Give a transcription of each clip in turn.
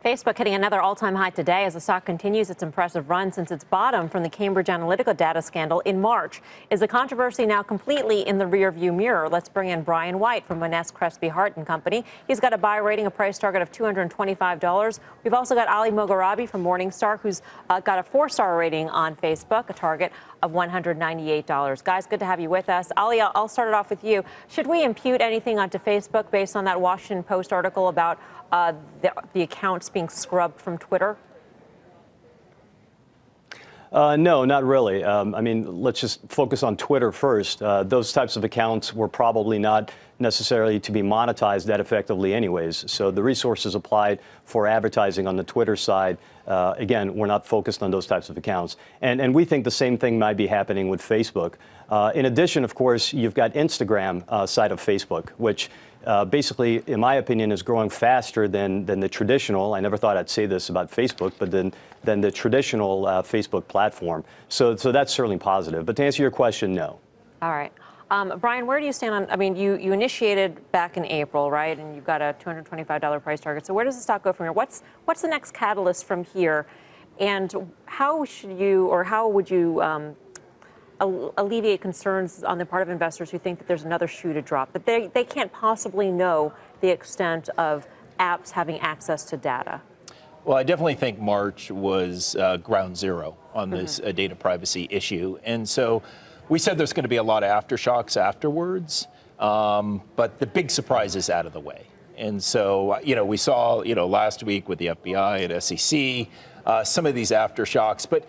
Facebook hitting another all-time high today as the stock continues its impressive run since its bottom from the Cambridge Analytica data scandal in March. Is the controversy now completely in the rearview mirror? Let's bring in Brian White from Monness, Crespi, Hart & Company. He's got a buy rating, a price target of $225. We've also got Ali Mogharabi from Morningstar, who's got a 4-star rating on Facebook, a target of $198. Guys, good to have you with us. Ali, I'll start it off with you. Should we impute anything onto Facebook based on that Washington Post article about the accounts being scrubbed from Twitter? No, not really. I mean, let's just focus on Twitter first. Those types of accounts were probably not necessarily to be monetized that effectively anyways. So the resources applied for advertising on the Twitter side, again, we're not focused on those types of accounts. And we think the same thing might be happening with Facebook. In addition, of course, you've got Instagram side of Facebook, which basically, in my opinion, is growing faster than the traditional. I never thought I'd say this about Facebook, but than the traditional Facebook platform. So that's certainly positive. But to answer your question, no. All right. Brian, where do you stand on, I mean, you initiated back in April, right? And you've got a $225 price target. So where does the stock go from here? What's the next catalyst from here? And how should you, or how would you alleviate concerns on the part of investors who think that there's another shoe to drop, that they can't possibly know the extent of apps having access to data? Well, I definitely think March was ground zero on this data privacy issue. And so we said there's going to be a lot of aftershocks afterwards, but the big surprise is out of the way. And so, we saw, last week with the FBI and SEC, some of these aftershocks. But,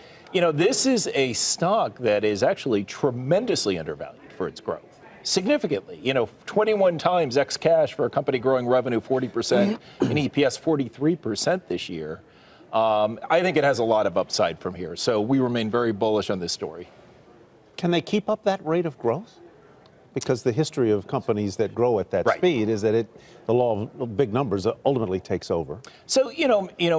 this is a stock that is actually tremendously undervalued for its growth. Significantly, 21 times X cash for a company growing revenue 40% and EPS 43% this year. I think it has a lot of upside from here. So we remain very bullish on this story. Can they keep up that rate of growth? Because the history of companies that grow at that speed is that the law of big numbers ultimately takes over. So,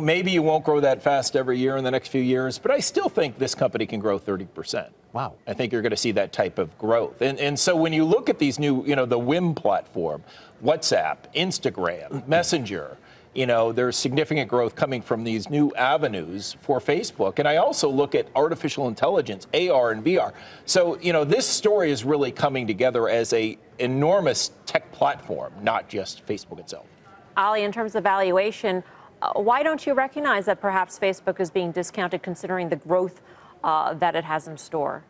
maybe you won't grow that fast every year in the next few years, but I still think this company can grow 30%. Wow. I think you're going to see that type of growth. And so when you look at these new, the WIM platform, WhatsApp, Instagram, Messenger, there's significant growth coming from these new avenues for Facebook. And I also look at artificial intelligence, AR and VR. So, this story is really coming together as an enormous tech platform, not just Facebook itself. Ali, in terms of valuation, why don't you recognize that perhaps Facebook is being discounted considering the growth that it has in store?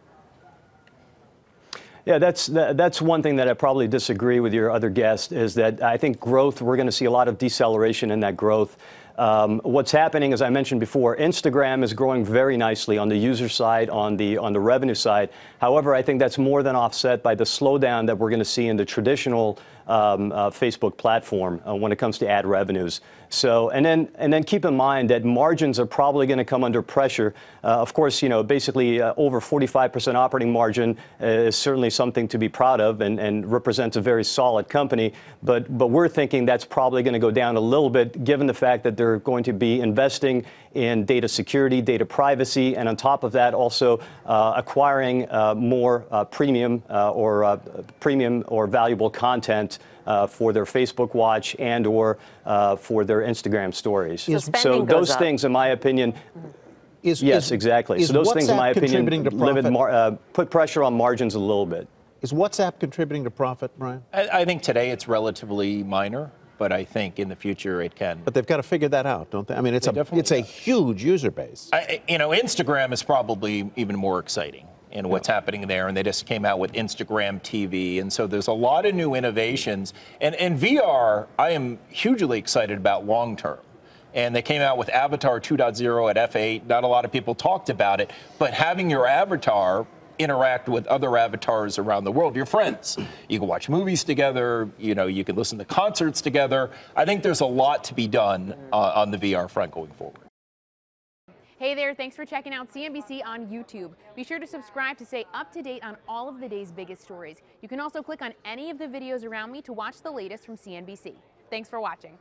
Yeah, that's one thing that I probably disagree with your other guest, is that I think growth, we're going to see a lot of deceleration in that growth. What's happening, as I mentioned before, Instagram is growing very nicely on the user side, on the revenue side. However, I think that's more than offset by the slowdown that we're going to see in the traditional Facebook platform when it comes to ad revenues. So, and then keep in mind that margins are probably going to come under pressure. Of course, basically over 45% operating margin is certainly something to be proud of and represents a very solid company. But we're thinking that's probably going to go down a little bit, given the fact that they're going to be investing in data security, data privacy, and on top of that, also acquiring more premium or valuable content for their Facebook Watch and or for their Instagram stories. So those things, in my opinion, yes, exactly. So those things, in my opinion, put pressure on margins a little bit. Is WhatsApp contributing to profit, Brian? I think today it's relatively minor, but I think in the future it can. But they've got to figure that out, don't they? I mean, it's a huge user base. Instagram is probably even more exciting in what's happening there, and they just came out with Instagram TV, and so there's a lot of new innovations. And VR, I am hugely excited about long term. And they came out with Avatar 2.0 at F8. Not a lot of people talked about it, but having your avatar interact with other avatars around the world, your friends. You can watch movies together, you can listen to concerts together. I think there's a lot to be done on the VR front going forward. Hey there, thanks for checking out CNBC on YouTube. Be sure to subscribe to stay up to date on all of the day's biggest stories. You can also click on any of the videos around me to watch the latest from CNBC. Thanks for watching.